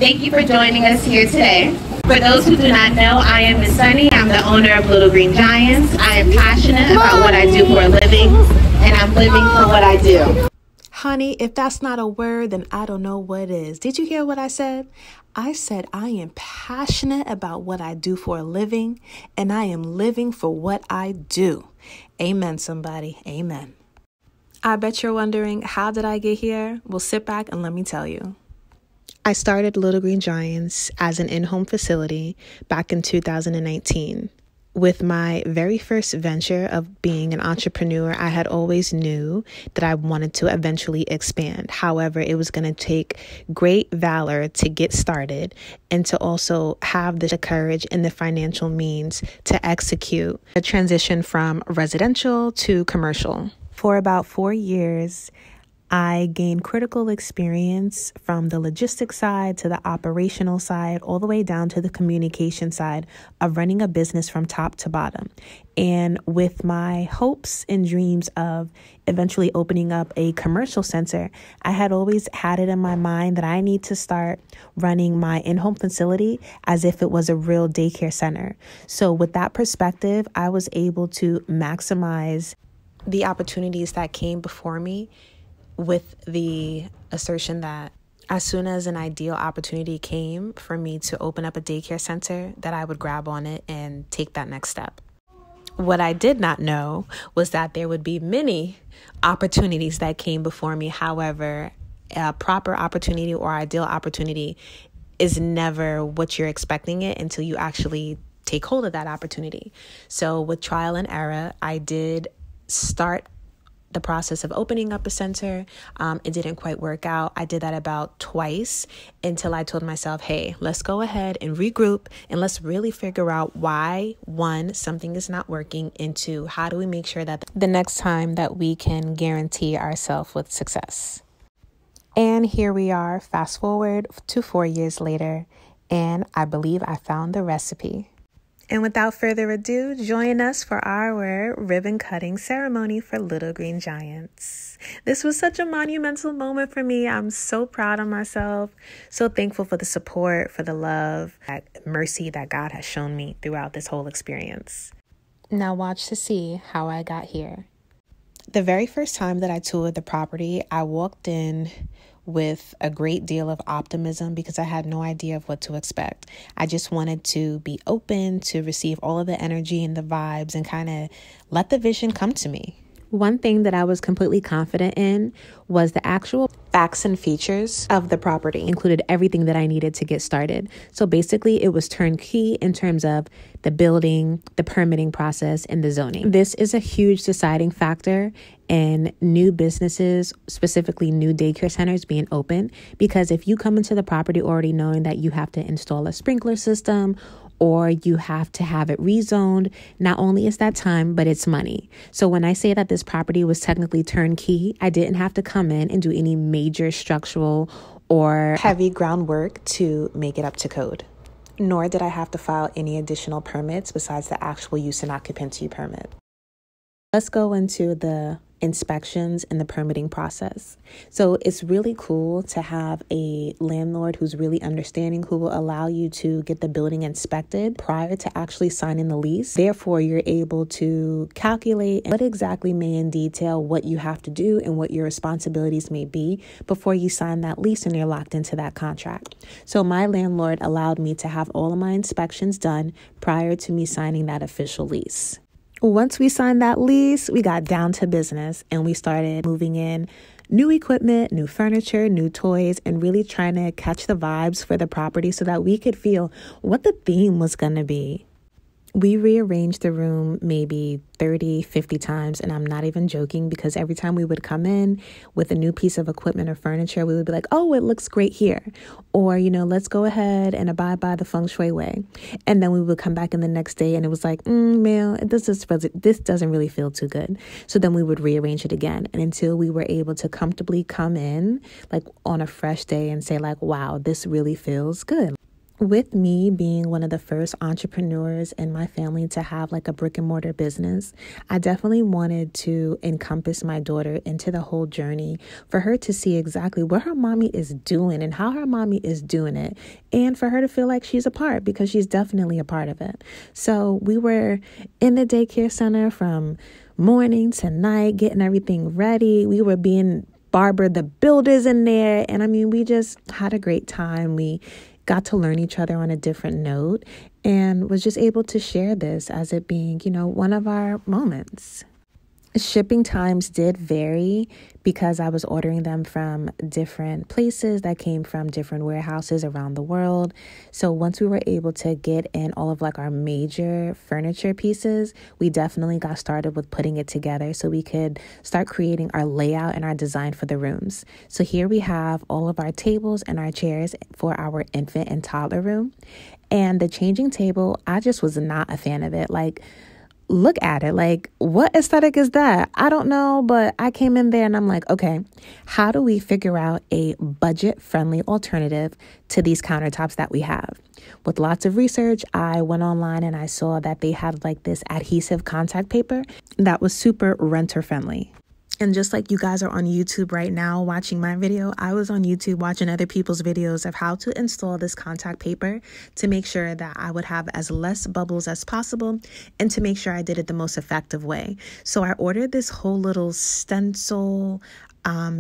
Thank you for joining us here today. For those who do not know, I am Miss Sunny. I'm the owner of Little Green Giants. I am passionate about what I do for a living, and I'm living for what I do. Honey, if that's not a word, then I don't know what is. Did you hear what I said? I said I am passionate about what I do for a living, and I am living for what I do. Amen, somebody. Amen. I bet you're wondering, how did I get here? Well, sit back and let me tell you. I started Little Green Giants as an in-home facility back in 2019. With my very first venture of being an entrepreneur, I had always knew that I wanted to eventually expand. However, it was going to take great valor to get started and to also have the courage and the financial means to execute a transition from residential to commercial. For about 4 years, I gained critical experience from the logistics side to the operational side, all the way down to the communication side of running a business from top to bottom. And with my hopes and dreams of eventually opening up a commercial center, I had always had it in my mind that I need to start running my in-home facility as if it was a real daycare center. So with that perspective, I was able to maximize the opportunities that came before me, with the assertion that as soon as an ideal opportunity came for me to open up a daycare center, that I would grab on it and take that next step. What I did not know was that there would be many opportunities that came before me. However, a proper opportunity or ideal opportunity is never what you're expecting it until you actually take hold of that opportunity. So with trial and error, I did start the process of opening up a center. It didn't quite work out. I did that about twice until I told myself, hey, let's go ahead and regroup and let's really figure out why, one, something is not working, and two, how do we make sure that the next time that we can guarantee ourselves with success. And here we are, fast forward to 4 years later, and I believe I found the recipe. And without further ado, join us for our ribbon cutting ceremony for Little Green Giants. This was such a monumental moment for me. I'm so proud of myself, so thankful for the support, for the love, that mercy that God has shown me throughout this whole experience. Now watch to see how I got here. The very first time that I toured the property, I walked in with a great deal of optimism because I had no idea of what to expect. I just wanted to be open to receive all of the energy and the vibes and kind of let the vision come to me. One thing that I was completely confident in was the actual facts and features of the property. Included everything that I needed to get started. So basically, it was turnkey in terms of the building, the permitting process, and the zoning. This is a huge deciding factor in new businesses, specifically new daycare centers being open, because if you come into the property already knowing that you have to install a sprinkler system or you have to have it rezoned, not only is that time, but it's money. So when I say that this property was technically turnkey, I didn't have to come in and do any major structural or heavy groundwork to make it up to code. Nor did I have to file any additional permits besides the actual use and occupancy permit. Let's go into the inspections and the permitting process. So it's really cool to have a landlord who's really understanding, who will allow you to get the building inspected prior to actually signing the lease. Therefore, you're able to calculate what exactly may in detail what you have to do and what your responsibilities may be before you sign that lease and you're locked into that contract. So my landlord allowed me to have all of my inspections done prior to me signing that official lease. Once we signed that lease, we got down to business and we started moving in new equipment, new furniture, new toys, and really trying to catch the vibes for the property so that we could feel what the theme was going to be. We rearranged the room maybe 30, 50 times, and I'm not even joking, because every time we would come in with a new piece of equipment or furniture, we would be like, oh, it looks great here. Or, let's go ahead and abide by the feng shui way. And then we would come back in the next day and it was like, this doesn't really feel too good. So then we would rearrange it again, and until we were able to comfortably come in like on a fresh day and say like, wow, this really feels good. With me being one of the first entrepreneurs in my family to have like a brick and mortar business, I definitely wanted to encompass my daughter into the whole journey for her to see exactly what her mommy is doing and how her mommy is doing it, and for her to feel like she's a part, because she's definitely a part of it. So we were in the daycare center from morning to night, getting everything ready. We were being Barbara the Builders in there. And I mean, we just had a great time. We got to learn each other on a different note and was just able to share this as it being, one of our moments. Shipping times did vary because I was ordering them from different places that came from different warehouses around the world. So once we were able to get in all of like our major furniture pieces, we definitely got started with putting it together so we could start creating our layout and our design for the rooms. So here we have all of our tables and our chairs for our infant and toddler room. And the changing table, I just was not a fan of it. Like, look at it. Like, what aesthetic is that? I don't know, but I came in there and I'm like, okay, how do we figure out a budget-friendly alternative to these countertops that we have? With lots of research, I went online and I saw that they had like this adhesive contact paper that was super renter-friendly. And just like you guys are on YouTube right now watching my video, I was on YouTube watching other people's videos of how to install this contact paper to make sure that I would have as less bubbles as possible and to make sure I did it the most effective way. So I ordered this whole little stencil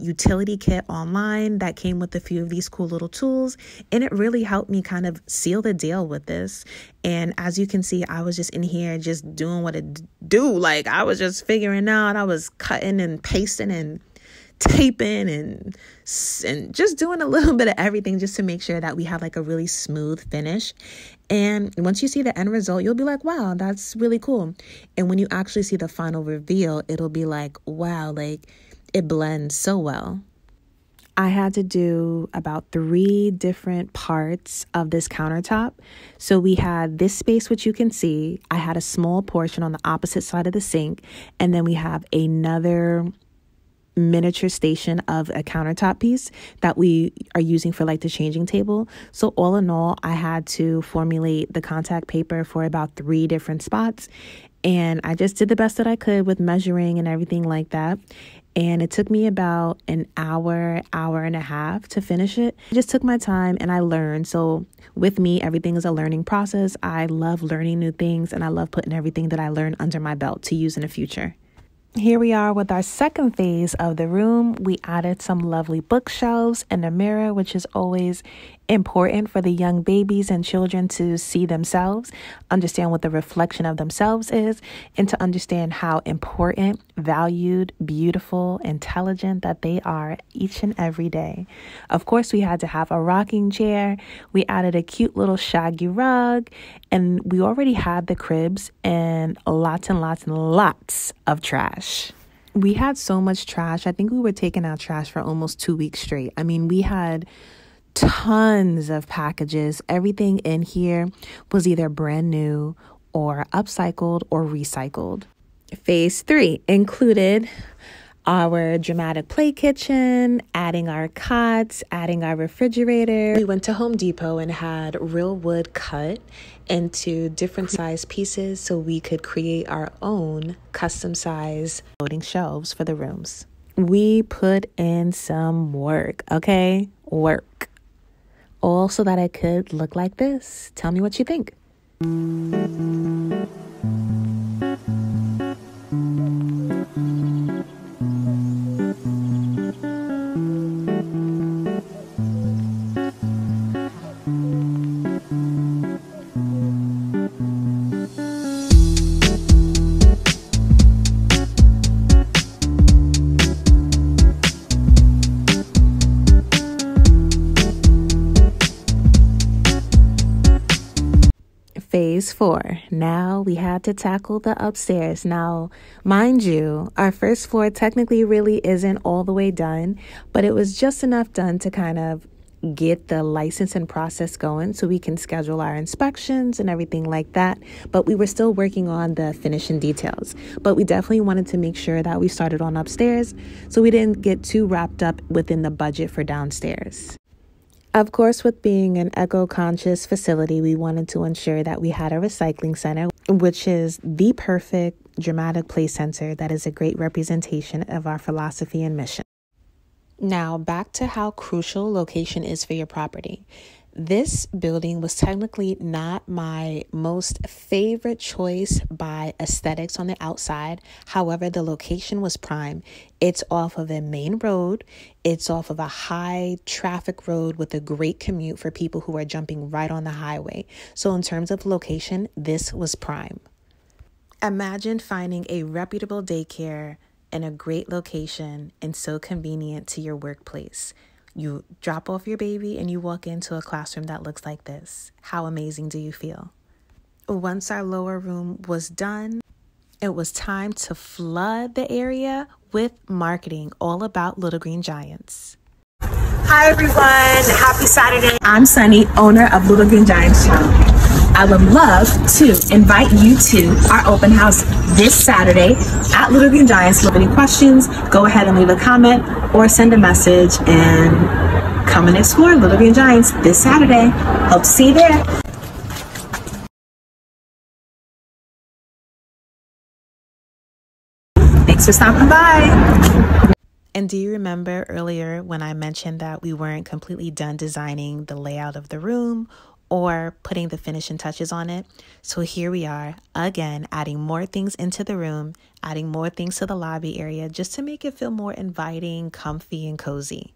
utility kit online that came with a few of these cool little tools, and it really helped me kind of seal the deal with this. And as you can see, I was just in here just doing what it do. Like, I was just figuring out, I was cutting and pasting and taping and just doing a little bit of everything just to make sure that we have like a really smooth finish. And once you see the end result, you'll be like, wow, that's really cool. And when you actually see the final reveal, it'll be like, wow, like it blends so well. I had to do about 3 different parts of this countertop. So we had this space, which you can see. I had a small portion on the opposite side of the sink. And then we have another miniature station of a countertop piece that we are using for like the changing table. So all in all, I had to formulate the contact paper for about 3 different spots. And I just did the best that I could with measuring and everything like that. And it took me about an hour and a half to finish it. I just took my time and I learned. So with me, everything is a learning process. I love learning new things and I love putting everything that I learned under my belt to use in the future. Here we are with our second phase of the room. We added some lovely bookshelves and a mirror, which is always important for the young babies and children to see themselves, understand what the reflection of themselves is, and to understand how important, valued, beautiful, intelligent that they are each and every day. Of course, we had to have a rocking chair. We added a cute little shaggy rug, and we already had the cribs and lots and lots and lots of trash. We had so much trash. I think we were taking out trash for almost 2 weeks straight. I mean, we had tons of packages. Everything in here was either brand new or upcycled or recycled. Phase 3 included our dramatic play kitchen, adding our cots, adding our refrigerator. We went to Home Depot and had real wood cut into different size pieces so we could create our own custom size loading shelves for the rooms. We put in some work, okay? Work. All so that it could look like this. Tell me what you think. Phase 4. Now we had to tackle the upstairs. Now, mind you, our first floor technically really isn't all the way done, but it was just enough done to kind of get the licensing process going so we can schedule our inspections and everything like that. But we were still working on the finishing details. But we definitely wanted to make sure that we started on upstairs so we didn't get too wrapped up within the budget for downstairs. Of course, with being an eco-conscious facility, we wanted to ensure that we had a recycling center, which is the perfect dramatic play center that is a great representation of our philosophy and mission. Now, back to how crucial location is for your property. This building was technically not my most favorite choice by aesthetics on the outside. However, the location was prime. It's off of a main road. It's off of a high traffic road with a great commute for people who are jumping right on the highway. So in terms of location, this was prime. Imagine finding a reputable daycare in a great location and so convenient to your workplace. You drop off your baby and you walk into a classroom that looks like this. How amazing do you feel? Once our lower room was done, it was time to flood the area with marketing all about Little Green Giants. Hi everyone, happy Saturday. I'm Sunny, owner of Little Green Giants Channel. I would love to invite you to our open house this Saturday at Little Green Giants. If you have any questions, go ahead and leave a comment or send a message and come and explore Little Green Giants this Saturday. Hope to see you there. Thanks for stopping by. And do you remember earlier when I mentioned that we weren't completely done designing the layout of the room or putting the finishing touches on it? So here we are again, adding more things into the room, adding more things to the lobby area just to make it feel more inviting, comfy, and cozy.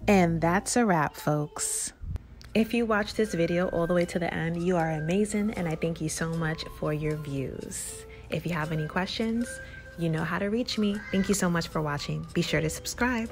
And that's a wrap, folks. If you watched this video all the way to the end, you are amazing, and I thank you so much for your views. If you have any questions, you know how to reach me. Thank you so much for watching. Be sure to subscribe.